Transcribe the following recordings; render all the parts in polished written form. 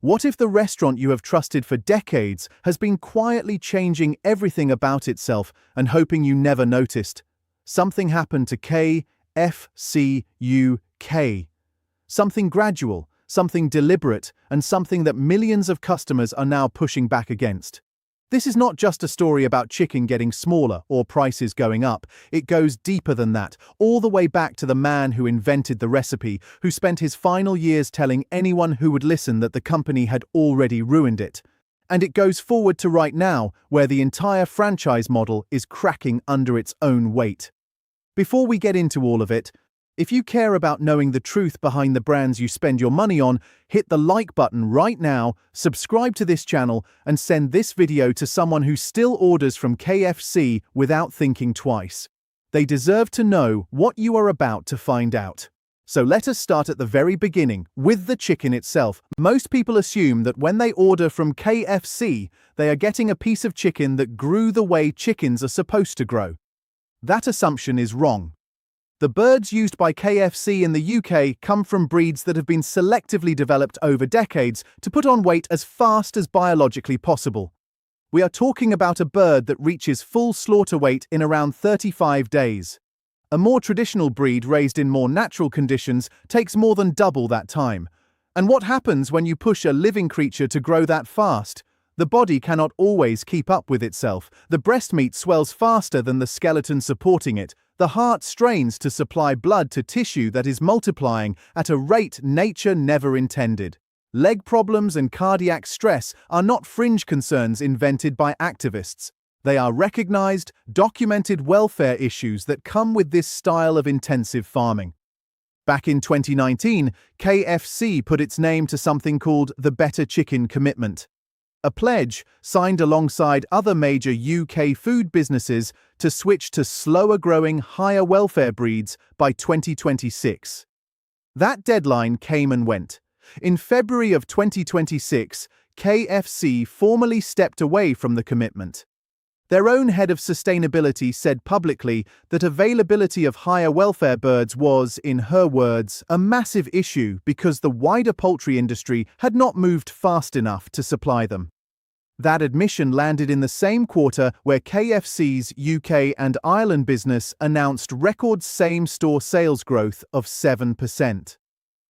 What if the restaurant you have trusted for decades has been quietly changing everything about itself and hoping you never noticed? Something happened to KFC UK. Something gradual, something deliberate, and something that millions of customers are now pushing back against. This is not just a story about chicken getting smaller or prices going up. It goes deeper than that, all the way back to the man who invented the recipe, who spent his final years telling anyone who would listen that the company had already ruined it. And it goes forward to right now, where the entire franchise model is cracking under its own weight. Before we get into all of it, if you care about knowing the truth behind the brands you spend your money on, hit the like button right now, subscribe to this channel, and send this video to someone who still orders from KFC without thinking twice. They deserve to know what you are about to find out. So let us start at the very beginning, with the chicken itself. Most people assume that when they order from KFC, they are getting a piece of chicken that grew the way chickens are supposed to grow. That assumption is wrong. The birds used by KFC in the UK come from breeds that have been selectively developed over decades to put on weight as fast as biologically possible. We are talking about a bird that reaches full slaughter weight in around 35 days. A more traditional breed raised in more natural conditions takes more than double that time. And what happens when you push a living creature to grow that fast? The body cannot always keep up with itself. The breast meat swells faster than the skeleton supporting it. The heart strains to supply blood to tissue that is multiplying at a rate nature never intended. Leg problems and cardiac stress are not fringe concerns invented by activists. They are recognized, documented welfare issues that come with this style of intensive farming. Back in 2019, KFC put its name to something called the Better Chicken Commitment. A pledge signed alongside other major UK food businesses to switch to slower-growing, higher welfare breeds by 2026. That deadline came and went. In February of 2026, KFC formally stepped away from the commitment. Their own head of sustainability said publicly that availability of higher welfare birds was, in her words, a massive issue because the wider poultry industry had not moved fast enough to supply them. That admission landed in the same quarter where KFC's UK and Ireland business announced record same-store sales growth of 7%.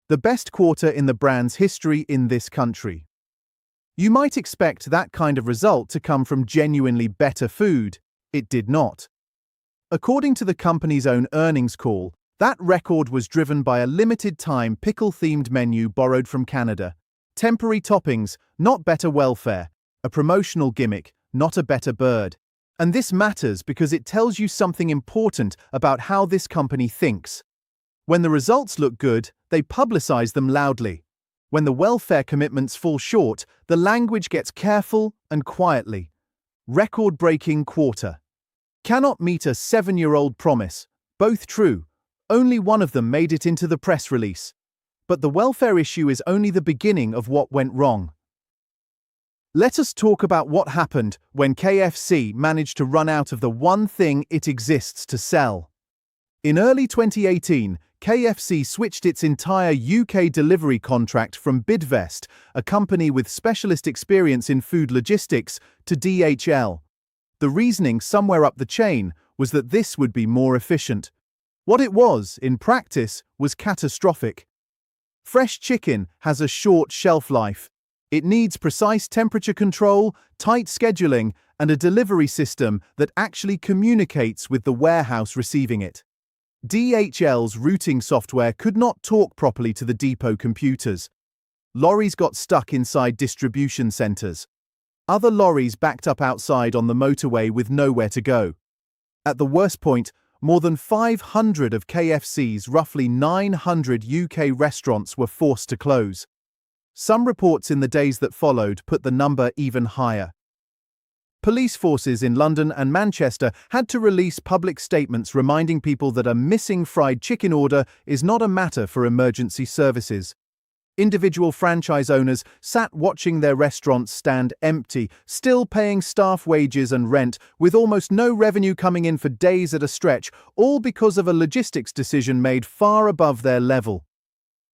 The best quarter in the brand's history in this country. You might expect that kind of result to come from genuinely better food. It did not. According to the company's own earnings call, that record was driven by a limited-time pickle-themed menu borrowed from Canada. Temporary toppings, not better welfare. A promotional gimmick, not a better bird. And this matters because it tells you something important about how this company thinks. When the results look good, they publicize them loudly. When the welfare commitments fall short, the language gets careful and quietly. Record-breaking quarter. Cannot meet a 7-year-old promise. Both true. Only one of them made it into the press release. But the welfare issue is only the beginning of what went wrong. Let us talk about what happened when KFC managed to run out of the one thing it exists to sell. In early 2018, KFC switched its entire UK delivery contract from Bidvest, a company with specialist experience in food logistics, to DHL. The reasoning somewhere up the chain was that this would be more efficient. What it was, in practice, was catastrophic. Fresh chicken has a short shelf life. It needs precise temperature control, tight scheduling, and a delivery system that actually communicates with the warehouse receiving it. DHL's routing software could not talk properly to the depot computers. Lorries got stuck inside distribution centers. Other lorries backed up outside on the motorway with nowhere to go. At the worst point, more than 500 of KFC's roughly 900 UK restaurants were forced to close. Some reports in the days that followed put the number even higher. Police forces in London and Manchester had to release public statements reminding people that a missing fried chicken order is not a matter for emergency services. Individual franchise owners sat watching their restaurants stand empty, still paying staff wages and rent, with almost no revenue coming in for days at a stretch, all because of a logistics decision made far above their level.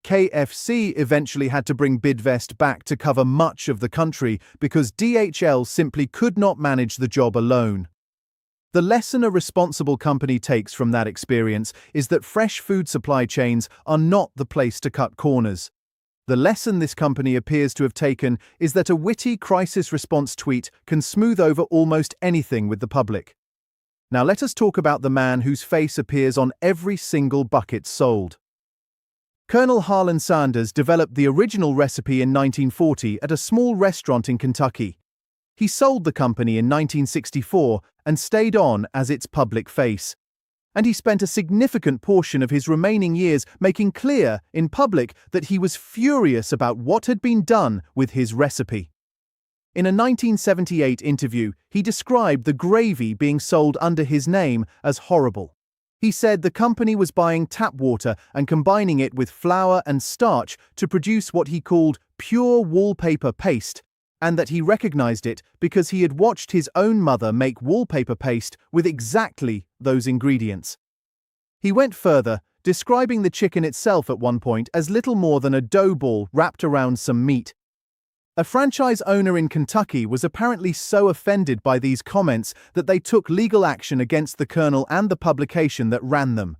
KFC eventually had to bring Bidvest back to cover much of the country because DHL simply could not manage the job alone. The lesson a responsible company takes from that experience is that fresh food supply chains are not the place to cut corners. The lesson this company appears to have taken is that a witty crisis response tweet can smooth over almost anything with the public. Now let us talk about the man whose face appears on every single bucket sold. Colonel Harlan Sanders developed the original recipe in 1940 at a small restaurant in Kentucky. He sold the company in 1964 and stayed on as its public face. And he spent a significant portion of his remaining years making clear in public that he was furious about what had been done with his recipe. In a 1978 interview, he described the gravy being sold under his name as horrible. He said the company was buying tap water and combining it with flour and starch to produce what he called pure wallpaper paste, and that he recognized it because he had watched his own mother make wallpaper paste with exactly those ingredients. He went further, describing the chicken itself at one point as little more than a dough ball wrapped around some meat. A franchise owner in Kentucky was apparently so offended by these comments that they took legal action against the Colonel and the publication that ran them.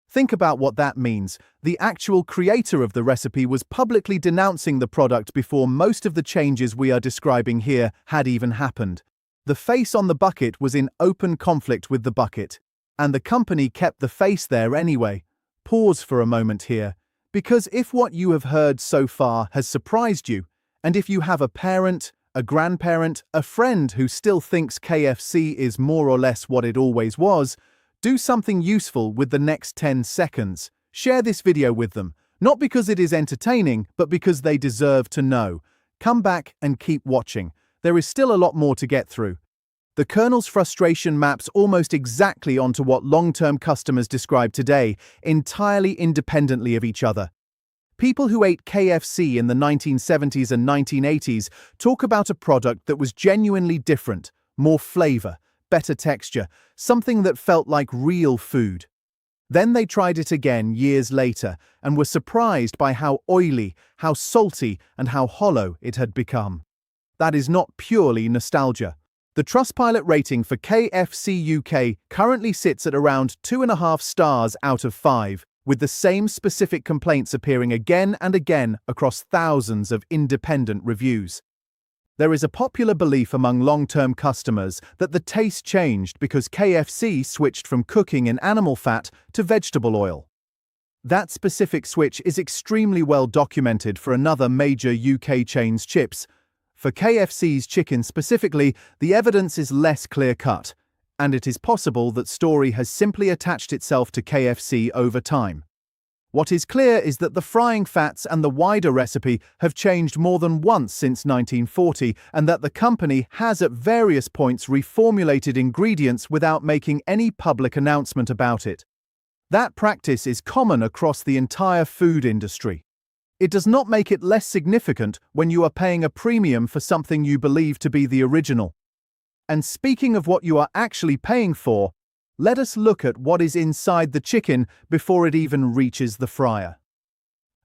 Think about what that means. The actual creator of the recipe was publicly denouncing the product before most of the changes we are describing here had even happened. The face on the bucket was in open conflict with the bucket, and the company kept the face there anyway. Pause for a moment here, because if what you have heard so far has surprised you, and if you have a parent, a grandparent, a friend who still thinks KFC is more or less what it always was, do something useful with the next 10 seconds. Share this video with them, not because it is entertaining, but because they deserve to know. Come back and keep watching. There is still a lot more to get through. The Colonel's frustration maps almost exactly onto what long-term customers describe today, entirely independently of each other. People who ate KFC in the 1970s and 1980s talk about a product that was genuinely different, more flavor, better texture, something that felt like real food. Then they tried it again years later and were surprised by how oily, how salty, and how hollow it had become. That is not purely nostalgia. The Trustpilot rating for KFC UK currently sits at around 2.5 stars out of 5, with the same specific complaints appearing again and again across thousands of independent reviews. There is a popular belief among long-term customers that the taste changed because KFC switched from cooking in animal fat to vegetable oil. That specific switch is extremely well documented for another major UK chain's chips. For KFC's chicken specifically, the evidence is less clear-cut, and it is possible that story has simply attached itself to KFC over time. What is clear is that the frying fats and the wider recipe have changed more than once since 1940, and that the company has at various points reformulated ingredients without making any public announcement about it. That practice is common across the entire food industry. It does not make it less significant when you are paying a premium for something you believe to be the original. And speaking of what you are actually paying for, let us look at what is inside the chicken before it even reaches the fryer.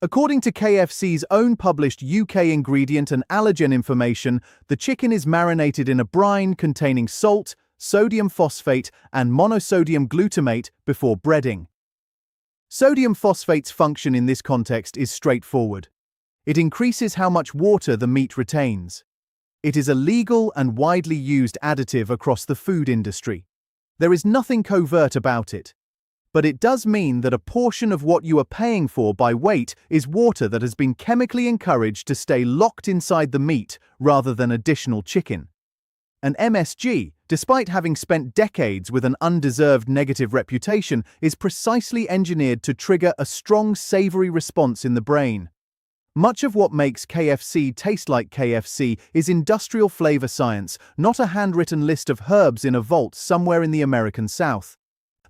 According to KFC's own published UK ingredient and allergen information, the chicken is marinated in a brine containing salt, sodium phosphate, and monosodium glutamate before breading. Sodium phosphate's function in this context is straightforward. It increases how much water the meat retains. It is a legal and widely used additive across the food industry. There is nothing covert about it. But it does mean that a portion of what you are paying for by weight is water that has been chemically encouraged to stay locked inside the meat rather than additional chicken. An MSG, despite having spent decades with an undeserved negative reputation, is precisely engineered to trigger a strong savory response in the brain. Much of what makes KFC taste like KFC is industrial flavor science, not a handwritten list of herbs in a vault somewhere in the American South.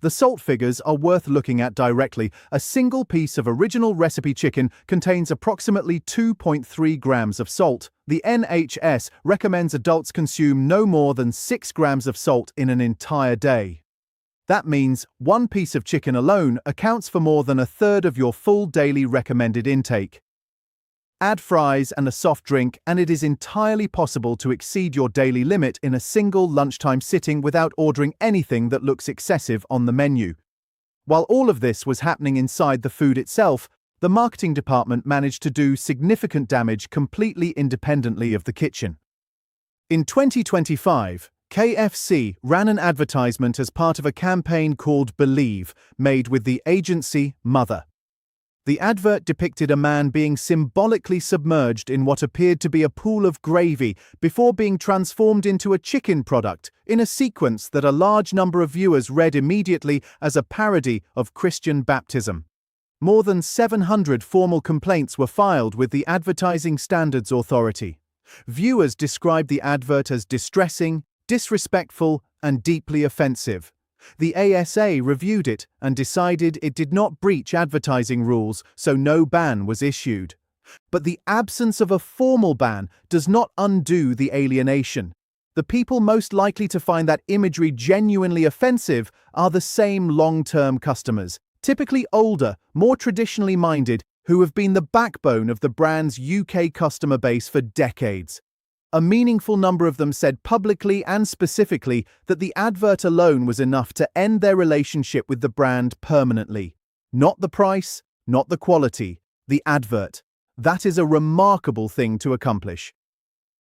The salt figures are worth looking at directly. A single piece of original recipe chicken contains approximately 2.3 grams of salt. The NHS recommends adults consume no more than 6 grams of salt in an entire day. That means one piece of chicken alone accounts for more than a third of your full daily recommended intake. Add fries and a soft drink, and it is entirely possible to exceed your daily limit in a single lunchtime sitting without ordering anything that looks excessive on the menu. While all of this was happening inside the food itself, the marketing department managed to do significant damage completely independently of the kitchen. In 2025, KFC ran an advertisement as part of a campaign called Believe, made with the agency Mother. The advert depicted a man being symbolically submerged in what appeared to be a pool of gravy before being transformed into a chicken product, in a sequence that a large number of viewers read immediately as a parody of Christian baptism. More than 700 formal complaints were filed with the Advertising Standards Authority. Viewers described the advert as distressing, disrespectful, and deeply offensive. The ASA reviewed it and decided it did not breach advertising rules, so no ban was issued. But the absence of a formal ban does not undo the alienation. The people most likely to find that imagery genuinely offensive are the same long-term customers, typically older, more traditionally minded, who have been the backbone of the brand's UK customer base for decades. A meaningful number of them said publicly and specifically that the advert alone was enough to end their relationship with the brand permanently. Not the price, not the quality, the advert. That is a remarkable thing to accomplish.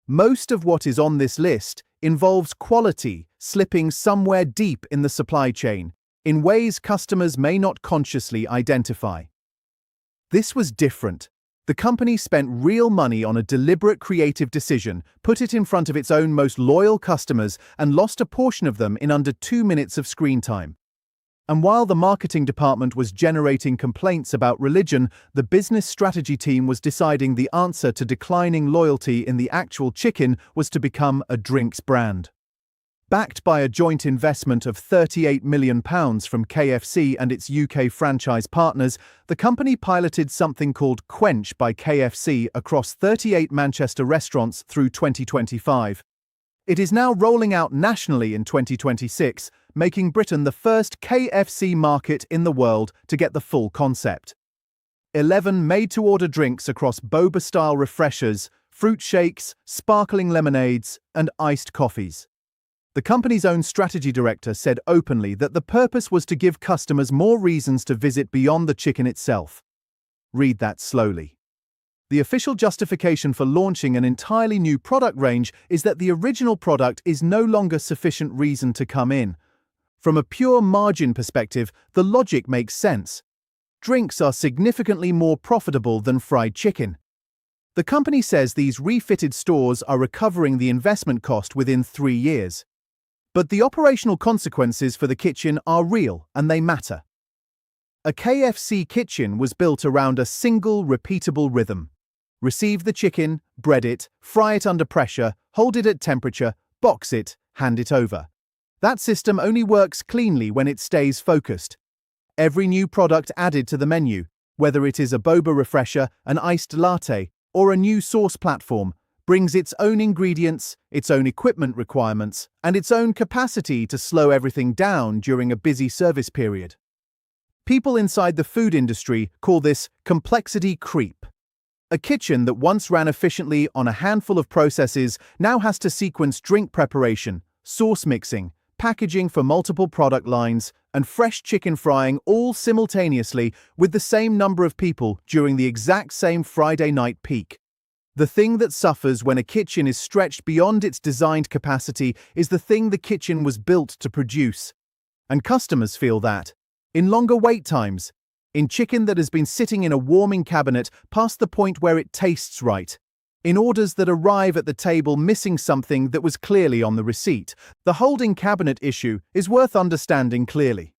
Most of what is on this list involves quality slipping somewhere deep in the supply chain, in ways customers may not consciously identify. This was different. The company spent real money on a deliberate creative decision, put it in front of its own most loyal customers, and lost a portion of them in under 2 minutes of screen time. And while the marketing department was generating complaints about religion, the business strategy team was deciding the answer to declining loyalty in the actual chicken was to become a drinks brand. Backed by a joint investment of £38 million from KFC and its UK franchise partners, the company piloted something called Quench by KFC across 38 Manchester restaurants through 2025. It is now rolling out nationally in 2026, making Britain the first KFC market in the world to get the full concept. 11 made-to-order drinks across boba-style refreshers, fruit shakes, sparkling lemonades, and iced coffees. The company's own strategy director said openly that the purpose was to give customers more reasons to visit beyond the chicken itself. Read that slowly. The official justification for launching an entirely new product range is that the original product is no longer sufficient reason to come in. From a pure margin perspective, the logic makes sense. Drinks are significantly more profitable than fried chicken. The company says these refitted stores are recovering the investment cost within 3 years. But the operational consequences for the kitchen are real and they matter. A KFC kitchen was built around a single repeatable rhythm. Receive the chicken, bread it, fry it under pressure, hold it at temperature, box it, hand it over. That system only works cleanly when it stays focused. Every new product added to the menu, whether it is a boba refresher, an iced latte, or a new sauce platform, brings its own ingredients, its own equipment requirements, and its own capacity to slow everything down during a busy service period. People inside the food industry call this complexity creep. A kitchen that once ran efficiently on a handful of processes now has to sequence drink preparation, sauce mixing, packaging for multiple product lines, and fresh chicken frying all simultaneously with the same number of people during the exact same Friday night peak. The thing that suffers when a kitchen is stretched beyond its designed capacity is the thing the kitchen was built to produce. And customers feel that. In longer wait times, in chicken that has been sitting in a warming cabinet past the point where it tastes right, in orders that arrive at the table missing something that was clearly on the receipt. The holding cabinet issue is worth understanding clearly.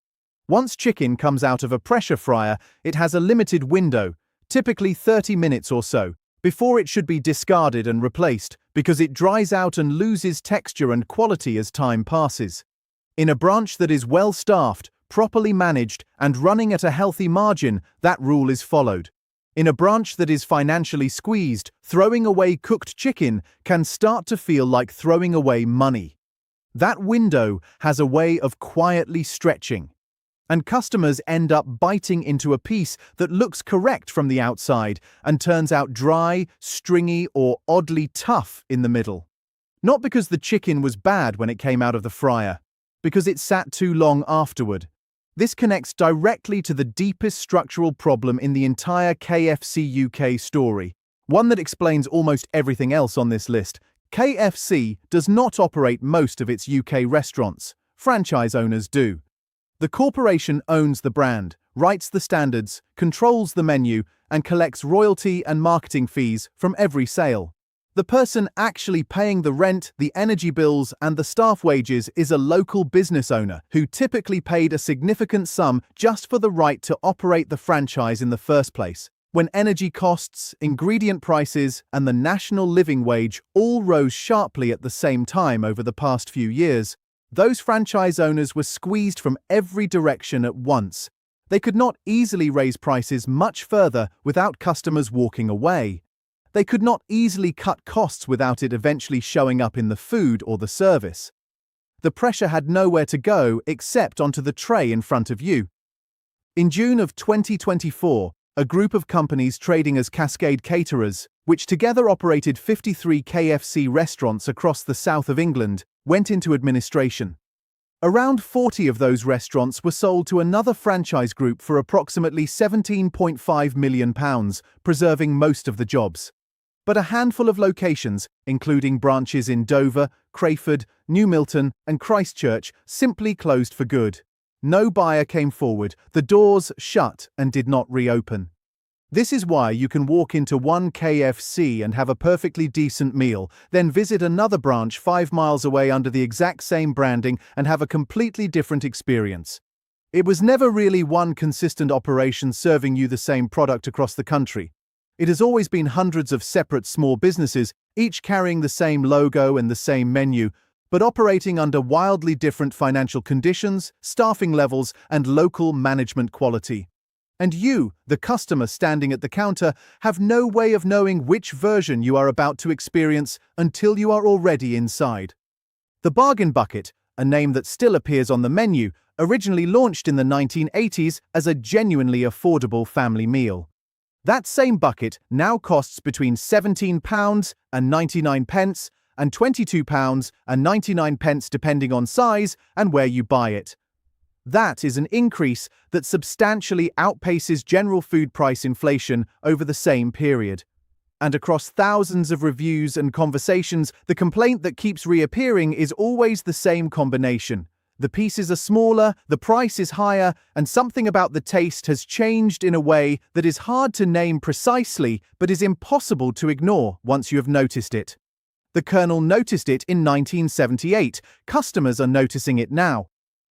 Once chicken comes out of a pressure fryer, it has a limited window, typically 30 minutes or so, before it should be discarded and replaced, because it dries out and loses texture and quality as time passes. In a branch that is well-staffed, properly managed, and running at a healthy margin, that rule is followed. In a branch that is financially squeezed, throwing away cooked chicken can start to feel like throwing away money. That window has a way of quietly stretching, and customers end up biting into a piece that looks correct from the outside and turns out dry, stringy, or oddly tough in the middle. Not because the chicken was bad when it came out of the fryer, because it sat too long afterward. This connects directly to the deepest structural problem in the entire KFC UK story, one that explains almost everything else on this list. KFC does not operate most of its UK restaurants. Franchise owners do. The corporation owns the brand, writes the standards, controls the menu, and collects royalty and marketing fees from every sale. The person actually paying the rent, the energy bills, and the staff wages is a local business owner who typically paid a significant sum just for the right to operate the franchise in the first place. When energy costs, ingredient prices, and the national living wage all rose sharply at the same time over the past few years, those franchise owners were squeezed from every direction at once. They could not easily raise prices much further without customers walking away. They could not easily cut costs without it eventually showing up in the food or the service. The pressure had nowhere to go except onto the tray in front of you. In June of 2024, a group of companies trading as Cascade Caterers, which together operated 53 KFC restaurants across the south of England, went into administration. Around 40 of those restaurants were sold to another franchise group for approximately £17.5 million, preserving most of the jobs. But a handful of locations, including branches in Dover, Crayford, New Milton, and Christchurch, simply closed for good. No buyer came forward, the doors shut and did not reopen. This is why you can walk into one KFC and have a perfectly decent meal, then visit another branch 5 miles away under the exact same branding and have a completely different experience. It was never really one consistent operation serving you the same product across the country. It has always been hundreds of separate small businesses, each carrying the same logo and the same menu, but operating under wildly different financial conditions, staffing levels, and local management quality. And you, the customer standing at the counter, have no way of knowing which version you are about to experience until you are already inside. The Bargain Bucket, a name that still appears on the menu, originally launched in the 1980s as a genuinely affordable family meal. That same bucket now costs between £17 and 99 pence and £22 and 99 pence depending on size and where you buy it. That is an increase that substantially outpaces general food price inflation over the same period. And across thousands of reviews and conversations, the complaint that keeps reappearing is always the same combination. The pieces are smaller, the price is higher, and something about the taste has changed in a way that is hard to name precisely, but is impossible to ignore once you have noticed it. The Colonel noticed it in 1978. Customers are noticing it now.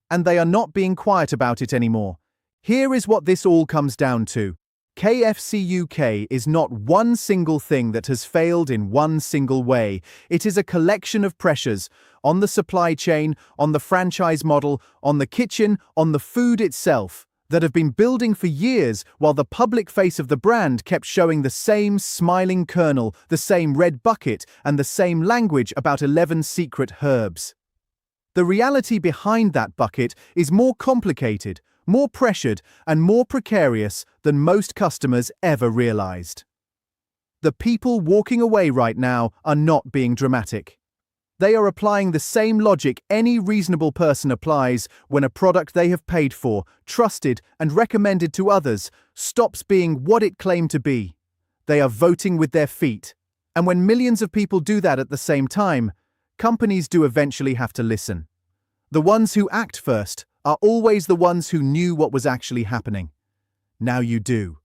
And they are not being quiet about it anymore. Here is what this all comes down to. KFC UK is not one single thing that has failed in one single way. It is a collection of pressures on the supply chain, on the franchise model, on the kitchen, on the food itself, that have been building for years while the public face of the brand kept showing the same smiling Colonel, the same red bucket, and the same language about 11 secret herbs. The reality behind that bucket is more complicated, more pressured, and more precarious than most customers ever realized. The people walking away right now are not being dramatic. They are applying the same logic any reasonable person applies when a product they have paid for, trusted, and recommended to others stops being what it claimed to be. They are voting with their feet. And when millions of people do that at the same time, companies do eventually have to listen. The ones who act first are always the ones who knew what was actually happening. Now you do.